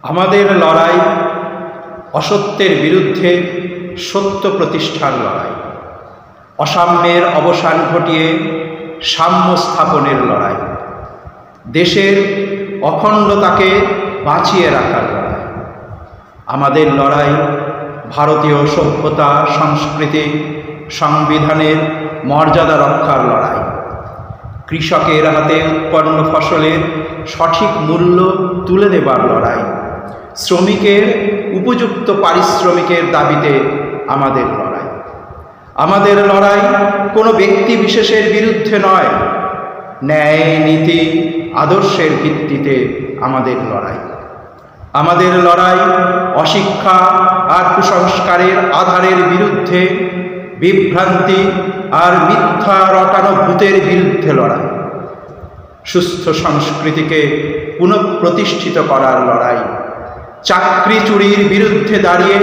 আমাদের লড়াই অসত্যের বিরুদ্ধে সত্য প্রতিষ্ঠার লড়াই, অসাম্যের অবসান ঘটিয়ে সাম্য স্থাপনের লড়াই, দেশের অখণ্ডতাকে বাঁচিয়ে রাখার লড়াই। আমাদের লড়াই ভারতীয় সভ্যতা, সংস্কৃতি, সংবিধানের মর্যাদা রক্ষার লড়াই, কৃষকের হাতে উৎপন্ন ফসলের সঠিক মূল্য তুলে দেবার লড়াই, শ্রমিকের উপযুক্ত পারিশ্রমিকের দাবিতে আমাদের লড়াই। আমাদের লড়াই কোনো ব্যক্তি বিশেষের বিরুদ্ধে নয়, ন্যায়, নীতি, আদর্শের ভিত্তিতে আমাদের লড়াই। আমাদের লড়াই অশিক্ষা আর কুসংস্কারের আধারের বিরুদ্ধে, বিভ্রান্তি আর মিথ্যা রটানো ভূতের বিরুদ্ধে লড়াই, সুস্থ সংস্কৃতিকে পুনঃপ্রতিষ্ঠিত করার লড়াই, চাকরি চুরির বিরুদ্ধে দাঁড়িয়ে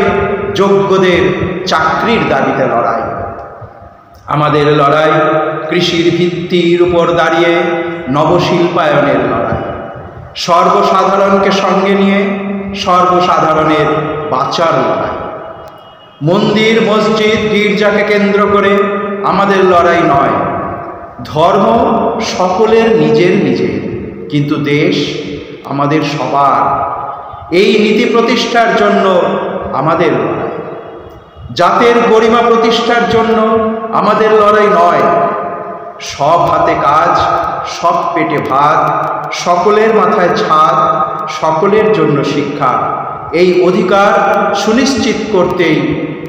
যোগ্যদের চাকরির দাবিতে লড়াই। আমাদের লড়াই কৃষির ভিত্তির উপর দাঁড়িয়ে নবশিল্পায়নের লড়াই, সর্বসাধারণকে সঙ্গে নিয়ে সর্বসাধারণের বাঁচার লড়াই। মন্দির, মসজিদ, গির্জাকে কেন্দ্র করে আমাদের লড়াই নয়। ধর্ম সকলের নিজের নিজের, কিন্তু দেশ আমাদের সবার। এই নীতি প্রতিষ্ঠার জন্য আমাদের লড়াই। জাতের গরিমা প্রতিষ্ঠার জন্য আমাদের লড়াই নয়। সব হাতে কাজ, সব পেটে ভাত, সকলের মাথায় ছাদ, সকলের জন্য শিক্ষা, এই অধিকার সুনিশ্চিত করতেই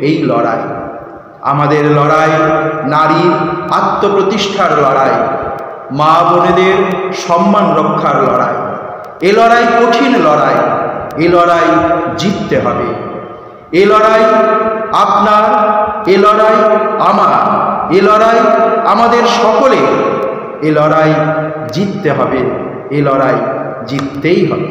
এই লড়াই। আমাদের লড়াই নারীর আত্মপ্রতিষ্ঠার লড়াই, মা বোনেদের সম্মান রক্ষার লড়াই। এ লড়াই কঠিন লড়াই, এ লড়াই জিততে হবে। এ লড়াই আপনার, এ লড়াই আমার, এ লড়াই আমাদের সকলে। এ লড়াই জিততে হবে, এ লড়াই জিততেই হবে।